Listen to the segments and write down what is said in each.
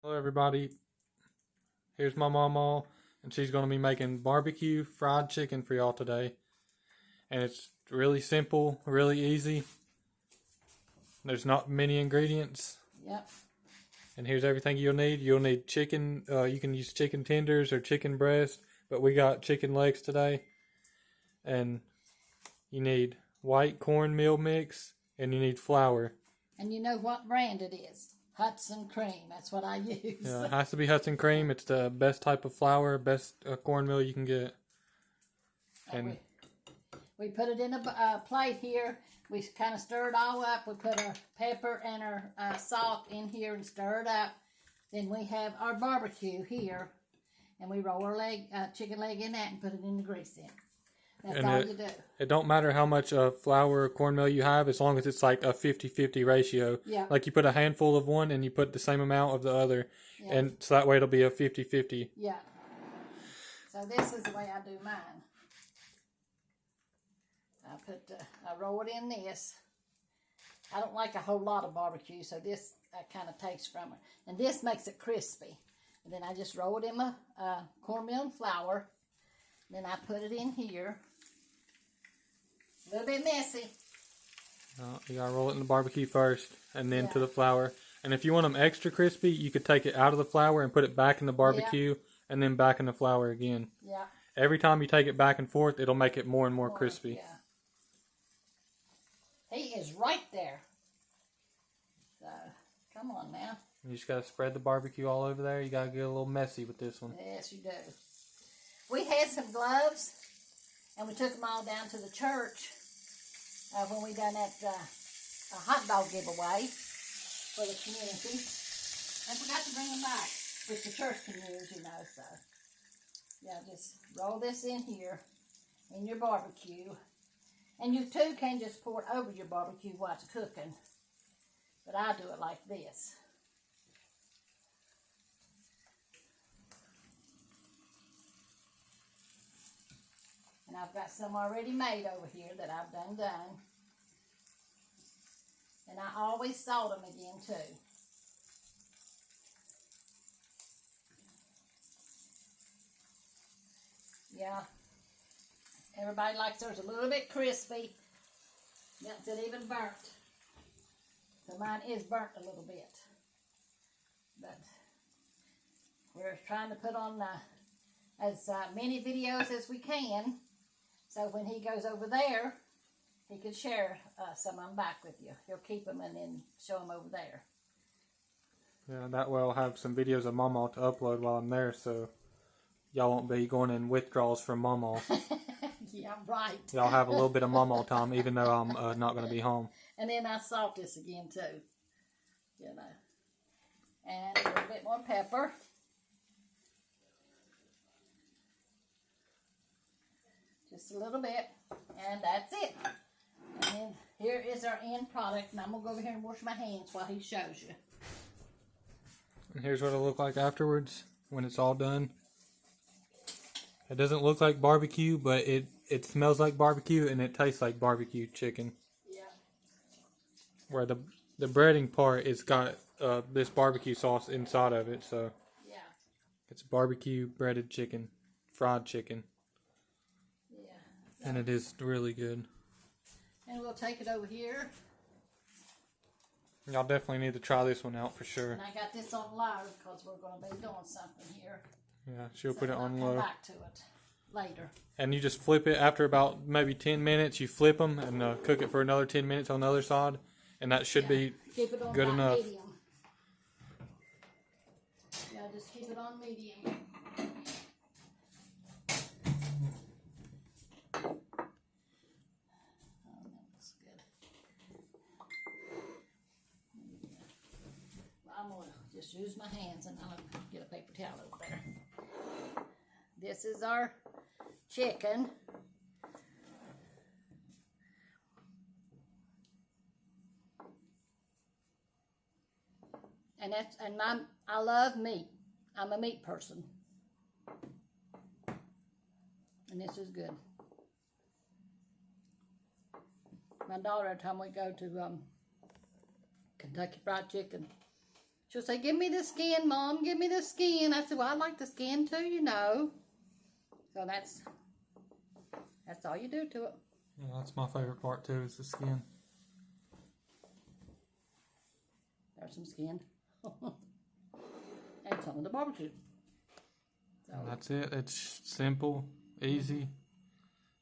Hello everybody, here's my mama, and she's going to be making barbecue fried chicken for y'all today. And it's really simple, really easy. There's not many ingredients. Yep. And here's everything you'll need. You'll need chicken, you can use chicken tenders or chicken breast, but we got chicken legs today. And you need white cornmeal mix, and you need flour. And you know what brand it is? Hudson Cream. That's what I use. Yeah, it has to be Hudson Cream. It's the best type of flour, best cornmeal you can get. And we put it in a plate here. We kind of stir it all up. We put our pepper and our salt in here and stir it up. Then we have our barbecue here. And we roll our chicken leg in that and put it in the grease in. That's all you do. It don't matter how much flour or cornmeal you have, as long as it's like a 50-50 ratio. Yeah. Like you put a handful of one and you put the same amount of the other. Yeah. And so that way it'll be a 50-50. Yeah. So this is the way I do mine. I roll it in this. I don't like a whole lot of barbecue, so this kind of takes from it. And this makes it crispy. And then I just roll it in my cornmeal and flour. Then I put it in here. A little bit messy. You gotta roll it in the barbecue first, and then to the flour. And if you want them extra crispy, you could take it out of the flour and put it back in the barbecue, and then back in the flour again. Yeah. Every time you take it back and forth, it'll make it more and more crispy. Yeah. He is right there. So, come on now. You just gotta spread the barbecue all over there. You gotta get a little messy with this one. Yes, you do. We had some gloves, and we took them all down to the church when we done that hot dog giveaway for the community. And forgot to bring them back, which the church can use, you know. So, yeah, just roll this in here in your barbecue. And you too can just pour it over your barbecue while it's cooking. But I do it like this. And I've got some already made over here that I've done. And I always salt them again too. Yeah. Everybody likes theirs a little bit crispy. That's it, even burnt. So mine is burnt a little bit. But we're trying to put on as many videos as we can. So when he goes over there, he can share some of them back with you. He'll keep them and then show them over there. Yeah, that way I'll have some videos of Mama to upload while I'm there, so y'all won't be going in withdrawals from Mama. Yeah, right. Y'all have a little bit of Mama time, even though I'm not going to be home. And then I salt this again too, you know. And a little bit more pepper. Just a little bit, and that's it. And then here is our end product, and I'm going to go over here and wash my hands while he shows you. And here's what it'll look like afterwards when it's all done. It doesn't look like barbecue, but it smells like barbecue, and it tastes like barbecue chicken. Yeah. Where the breading part is got this barbecue sauce inside of it, so yeah, it's barbecue breaded chicken, fried chicken. Yeah. And it is really good. And we'll take it over here. Y'all definitely need to try this one out for sure. And I got this on low because we're going to be doing something here. Yeah, she'll put it on I'll low. come back to it later. And you just flip it after about maybe 10 minutes. You flip them and cook it for another 10 minutes on the other side. And that should be keep it on good enough. Medium. Yeah, just keep it on medium. I'm going to just use my hands and I'll get a paper towel over there. This is our chicken. And I love meat. I'm a meat person. And this is good. My daughter, every time we go to Kentucky Fried Chicken, She'll say, give me the skin, Mom, give me the skin. I said, well, I like the skin too, you know. So that's all you do to it. Yeah, that's my favorite part too, is the skin. There's some skin. And some of the barbecue. So, And that's it. It's simple, easy,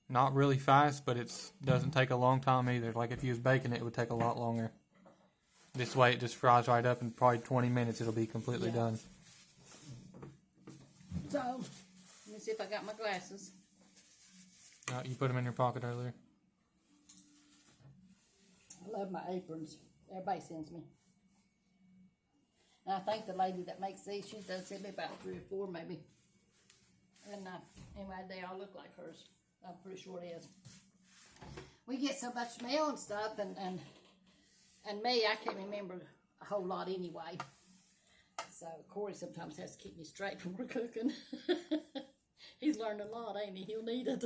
not really fast, but it doesn't take a long time either. Like if you was baking it, it would take a lot longer. This way it just fries right up in probably 20 minutes it'll be completely done. So, let me see if I got my glasses. You put them in your pocket earlier. I love my aprons. Everybody sends me. And I think the lady that makes these, she does send me about 3 or 4 maybe. And anyway, they all look like hers. I'm pretty sure it is. We get so much mail and stuff, and me, I can't remember a whole lot anyway. So Corey sometimes has to keep me straight when we're cooking. He's learned a lot, ain't he? He'll need it.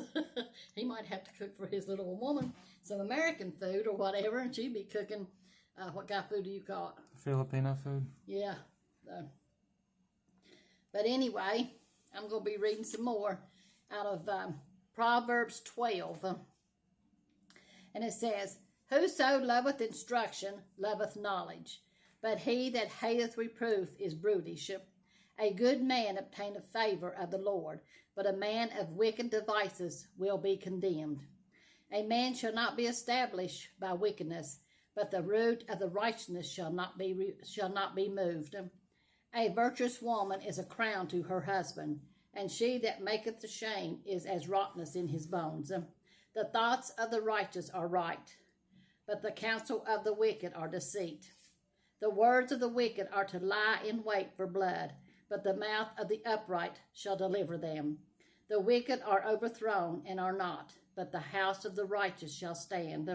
He might have to cook for his little woman some American food or whatever, and she'd be cooking, what kind of food do you call it? Filipino food. Yeah. But anyway, I'm going to be reading some more out of Proverbs 12. And it says, whoso loveth instruction loveth knowledge, but he that hateth reproof is brutish. A good man obtaineth favor of the Lord, but a man of wicked devices will be condemned. A man shall not be established by wickedness, but the root of the righteousness shall not be moved. A virtuous woman is a crown to her husband, and she that maketh to shame is as rottenness in his bones. The thoughts of the righteous are right, but the counsel of the wicked are deceit. The words of the wicked are to lie in wait for blood, but the mouth of the upright shall deliver them. The wicked are overthrown and are not, but the house of the righteous shall stand.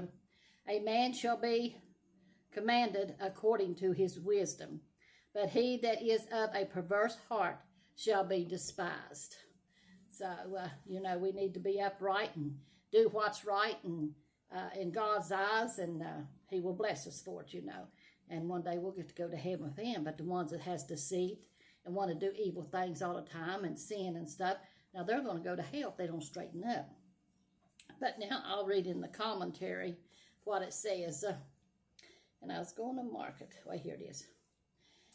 A man shall be commanded according to his wisdom, but he that is of a perverse heart shall be despised. So, we need to be upright and do what's right and in God's eyes, and he will bless us for it, And one day we'll get to go to heaven with him. But the ones that has deceit and want to do evil things all the time and sin and stuff, now they're going to go to hell if they don't straighten up. But now I'll read in the commentary what it says. And I was going to mark it. Well, here it is.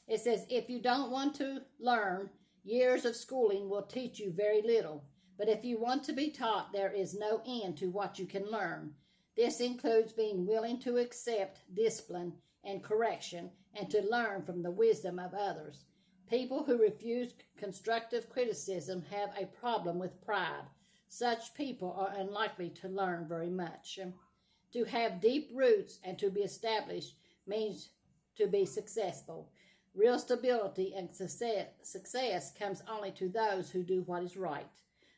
It says, if you don't want to learn, years of schooling will teach you very little. But if you want to be taught, there is no end to what you can learn. This includes being willing to accept discipline and correction and to learn from the wisdom of others. People who refuse constructive criticism have a problem with pride. Such people are unlikely to learn very much. To have deep roots and to be established means to be successful. Real stability and success comes only to those who do what is right.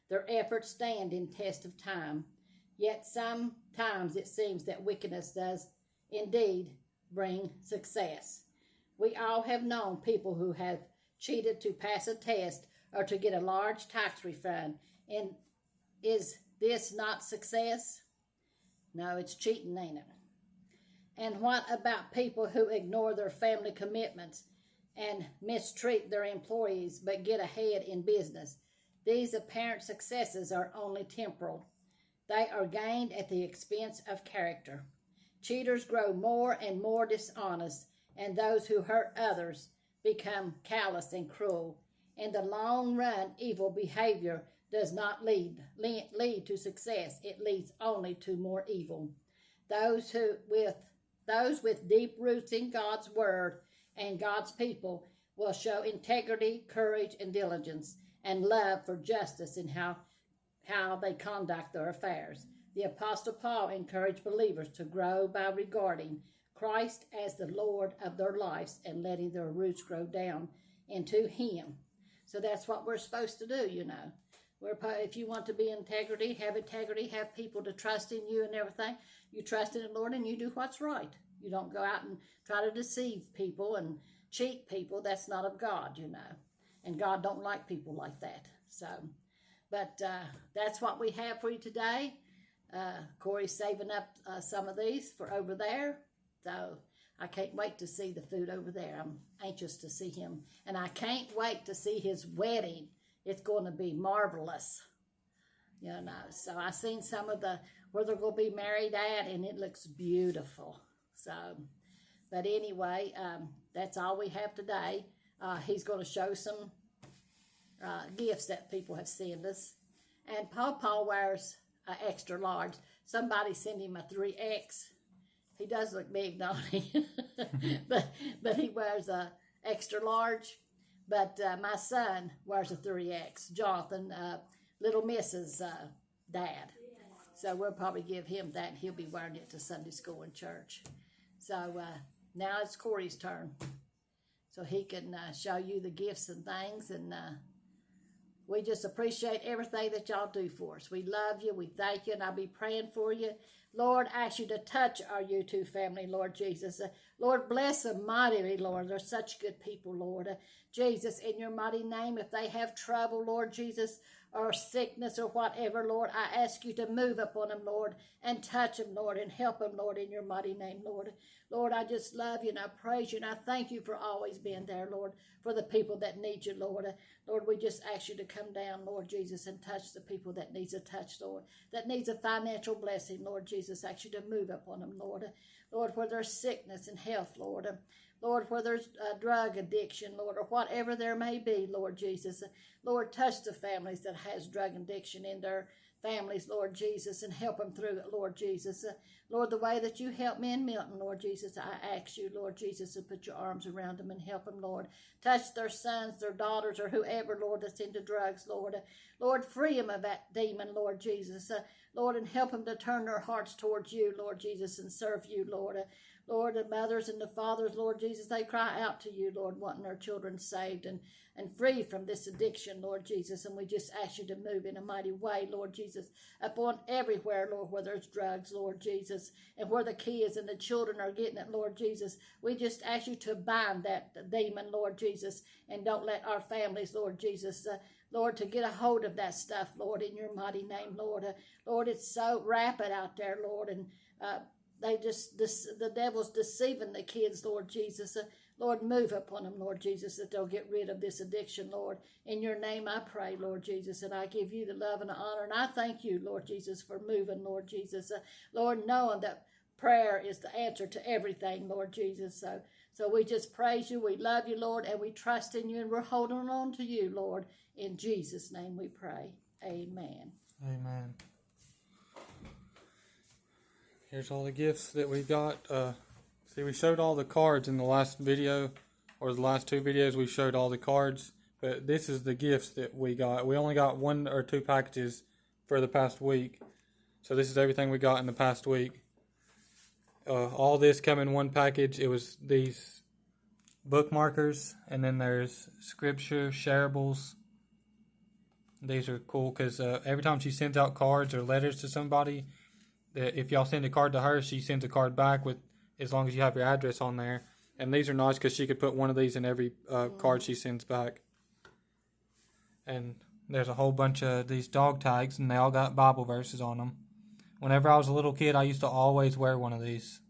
Their efforts stand in test of time. Yet sometimes it seems that wickedness does indeed bring success. We all have known people who have cheated to pass a test or to get a large tax refund. And is this not success? No, it's cheating, ain't it? And what about people who ignore their family commitments and mistreat their employees but get ahead in business? These apparent successes are only temporal. They are gained at the expense of character. Cheaters grow more and more dishonest, and those who hurt others become callous and cruel. In the long run, evil behavior does not lead to success. It leads only to more evil. Those with deep roots in God's word and God's people will show integrity, courage, and diligence, and love for justice in how they conduct their affairs. The Apostle Paul encouraged believers to grow by regarding Christ as the Lord of their lives and letting their roots grow down into him. So that's what we're supposed to do, If you want to be integrity, have people to trust in you and everything. You trust in the Lord and you do what's right. You don't go out and try to deceive people and cheat people. That's not of God, And God don't like people like that. So, but that's what we have for you today. Corey's saving up some of these for over there. So I can't wait to see the food over there. I'm anxious to see him. And I can't wait to see his wedding. It's going to be marvelous. You know, so I seen some of the, where they're going to be married at, and it looks beautiful. So, but anyway, that's all we have today. He's going to show some gifts that people have sent us. And Paw wears an extra large. Somebody sent him a 3X. He does look big, don't he? but he wears a extra large. But my son wears a 3X. Jonathan, little Mrs. Dad. So we'll probably give him that. He'll be wearing it to Sunday school and church. So now it's Corey's turn. So he can show you the gifts and things. And we just appreciate everything that y'all do for us. We love you. We thank you. And I'll be praying for you. Lord, I ask you to touch our YouTube family, Lord Jesus. Lord, bless them mightily, Lord. They're such good people, Lord. Jesus, in your mighty name, if they have trouble, Lord Jesus, or sickness or whatever, Lord, I ask you to move upon them, Lord, and touch them, Lord, and help them, Lord, in your mighty name, Lord. Lord, I just love you and I praise you and I thank you for always being there, Lord, for the people that need you, Lord. Lord, we just ask you to come down, Lord Jesus, and touch the people that needs a touch, Lord, that needs a financial blessing, Lord Jesus. I ask you to move upon them, Lord. Lord, where there's sickness and health, Lord. Lord, where there's drug addiction, Lord, or whatever there may be, Lord Jesus. Lord, touch the families that has drug addiction in their families, Lord Jesus, and help them through it, Lord Jesus. Lord, the way that you help me in Milton, Lord Jesus, I ask you, Lord Jesus, to put your arms around them and help them, Lord. Touch their sons, their daughters, or whoever, Lord, that's into drugs, Lord. Lord, free them of that demon, Lord Jesus. Lord, and help them to turn their hearts towards you, Lord Jesus, and serve you, Lord. Lord, the mothers and the fathers, Lord Jesus, they cry out to you, Lord, wanting their children saved and free from this addiction, Lord Jesus. And we just ask you to move in a mighty way, Lord Jesus, upon everywhere, Lord, where there's drugs, Lord Jesus, and where the kids and the children are getting it, Lord Jesus. We just ask you to bind that demon, Lord Jesus, and don't let our families, Lord Jesus, Lord, to get a hold of that stuff, Lord, in your mighty name, Lord. Lord, it's so rapid out there, Lord, and the devil's deceiving the kids, Lord Jesus. Lord, move upon them, Lord Jesus, that they'll get rid of this addiction, Lord. In your name I pray, Lord Jesus, and I give you the love and the honor, and I thank you, Lord Jesus, for moving, Lord Jesus. Lord, knowing that prayer is the answer to everything, Lord Jesus. So we just praise you, we love you, Lord, and we trust in you, and we're holding on to you, Lord. In Jesus' name we pray. Amen. Amen. Here's all the gifts that we got. See, we showed all the cards in the last video, or the last two videos we showed all the cards, but this is the gifts that we got. We only got 1 or 2 packages for the past week, so this is everything we got in the past week. All this come in one package. It was these bookmarkers, and then there's scripture shareables. These are cool because every time she sends out cards or letters to somebody, if y'all send a card to her, she sends a card back with, as long as you have your address on there. And these are nice because she could put one of these in every card she sends back. And there's a whole bunch of these dog tags, and they all got Bible verses on them. Whenever I was a little kid, I used to always wear one of these.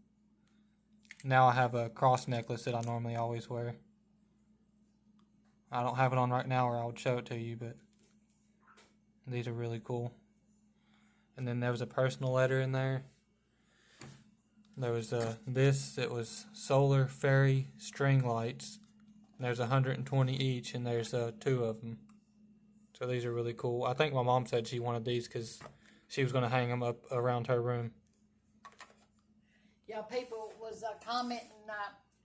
Now I have a cross necklace that I normally always wear. I don't have it on right now, or I would show it to you, but these are really cool. And then there was a personal letter in there. There was this that was solar fairy string lights. And there's 120 each, and there's 2 of them. So these are really cool. I think my mom said she wanted these because she was going to hang them up around her room. Yeah, people was commenting,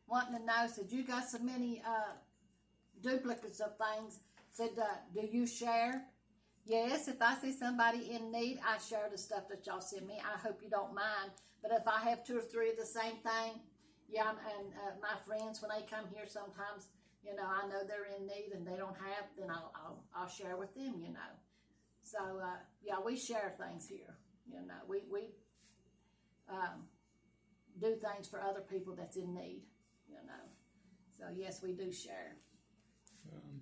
wanting to know, said you got so many duplicates of things. Said, do you share? Yes, if I see somebody in need, I share the stuff that y'all send me. I hope you don't mind. But if I have 2 or 3 of the same thing, yeah, and my friends, when they come here sometimes, you know, I know they're in need and they don't have, then I'll share with them, you know. So, yeah, we share things here, you know. We do things for other people that's in need, you know. So, yes, we do share.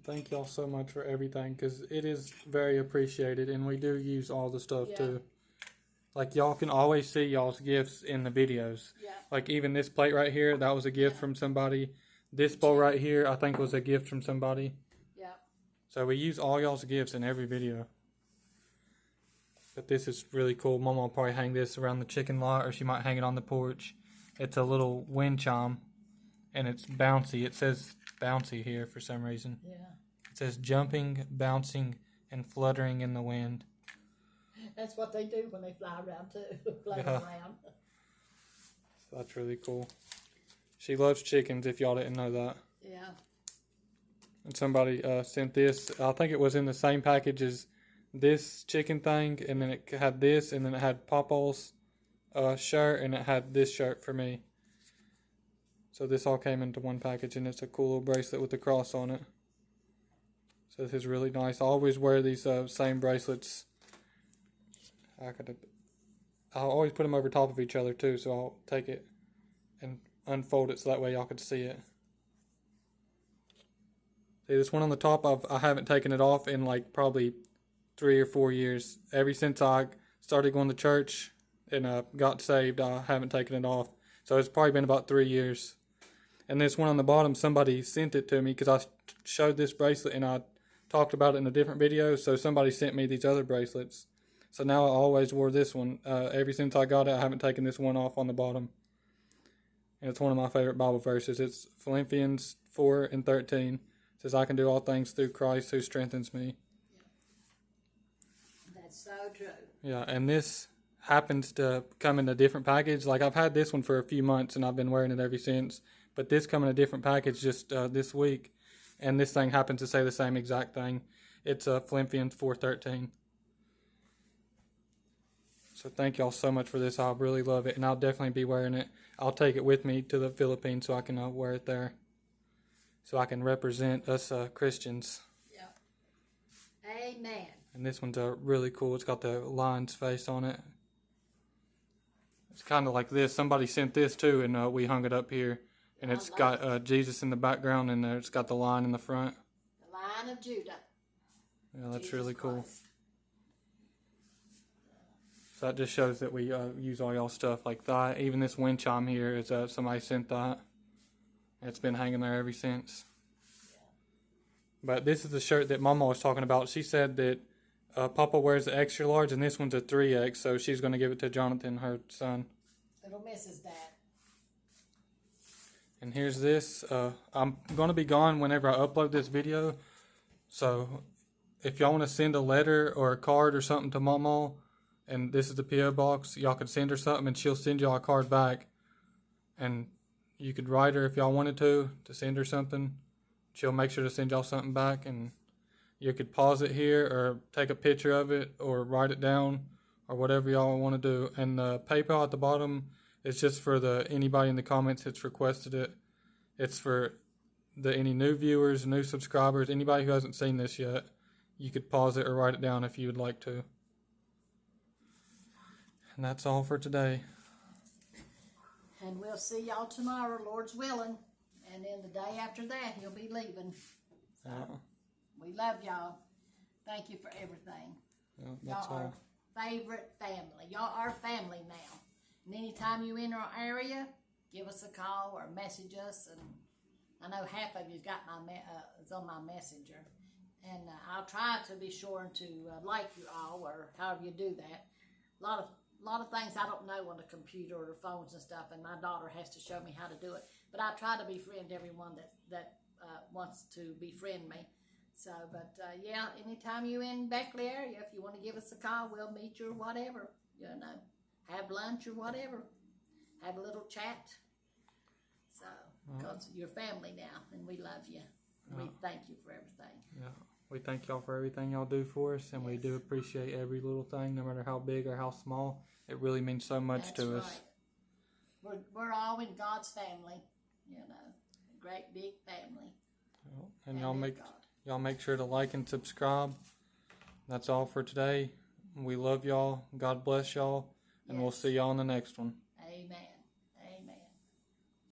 Thank y'all so much for everything, because it is very appreciated, and we do use all the stuff too. Like, y'all can always see y'all's gifts in the videos. Yeah. Like, even this plate right here, that was a gift from somebody. This bowl right here, I think, was a gift from somebody. Yeah. So we use all y'all's gifts in every video. But this is really cool. Mama will probably hang this around the chicken lot, or she might hang it on the porch. It's a little wind chime, and it's bouncy. It says bouncy here for some reason. Yeah. It says jumping, bouncing, and fluttering in the wind. That's what they do when they fly around too. Fly Yeah. around. So that's really cool. She loves chickens, if y'all didn't know that. Yeah. And somebody sent this. I think it was in the same package as this chicken thing, and then it had this, and then it had Papa's shirt, and it had this shirt for me. So this all came into one package, and it's a cool little bracelet with the cross on it. So this is really nice. I always wear these same bracelets. I'll always put them over top of each other too, so I'll take it and unfold it so that way y'all can see it. See, this one on the top, I haven't taken it off in like probably 3 or 4 years. Ever since I started going to church and got saved, I haven't taken it off. So it's probably been about 3 years. And this one on the bottom, somebody sent it to me because I showed this bracelet and I talked about it in a different video. So somebody sent me these other bracelets. So now I always wore this one. Ever since I got it, I haven't taken this one off on the bottom. And it's one of my favorite Bible verses. It's Philippians 4:13. It says, I can do all things through Christ who strengthens me. That's so true. Yeah, and this happens to come in a different package. Like, I've had this one for a few months, and I've been wearing it ever since. But this come in a different package just this week. And this thing happens to say the same exact thing. It's Philippians 4:13. So thank y'all so much for this. I really love it, and I'll definitely be wearing it. I'll take it with me to the Philippines so I can wear it there. So I can represent us Christians. Yeah. Amen. And this one's really cool. It's got the lion's face on it. It's kind of like this. Somebody sent this too, and we hung it up here. And it's got Jesus in the background, and it's got the lion in the front. The Lion of Judah. Yeah, that's Jesus really cool. Christ. So that just shows that we use all y'all stuff like that. Even this wind chime here is somebody sent that. It's been hanging there ever since. But this is the shirt that Mama was talking about. She said that Papa wears the extra large, and this one's a 3X, so she's going to give it to Jonathan, her son. Little Mrs. Dad. And here's this. I'm going to be gone whenever I upload this video. So if y'all want to send a letter or a card or something to Mama, and this is the P.O. box, y'all could send her something, and she'll send y'all a card back. And you could write her if y'all wanted to send her something. She'll make sure to send y'all something back, and you could pause it here or take a picture of it or write it down or whatever y'all want to do. And the PayPal at the bottom is just for anybody in the comments that's requested it. It's for any new viewers, new subscribers, anybody who hasn't seen this yet. You could pause it or write it down if you would like to. And that's all for today. And we'll see y'all tomorrow, Lord's willing. And then the day after that, he'll be leaving. So, we love y'all. Thank you for everything. That's y'all all. Our favorite family. Y'all are family now. And anytime you in our area, give us a call or message us. And I know half of you's got it's on my messenger. And I'll try to be sure to like you all, or however you do that. A lot of things I don't know on the computer or the phones and stuff, and my daughter has to show me how to do it. But I try to befriend everyone that wants to befriend me. So, but yeah, anytime you in Beckley area, if you want to give us a call, we'll meet you or whatever. You know, have lunch or whatever. Have a little chat. So, because you're family now, and we love you. We thank you for everything. Yeah. We thank y'all for everything y'all do for us, and we do appreciate every little thing, no matter how big or how small. It really means so much to us. We're all in God's family, you know, a great big family. And y'all make sure to like and subscribe. That's all for today. We love y'all. God bless y'all, and we'll see y'all in the next one. Amen.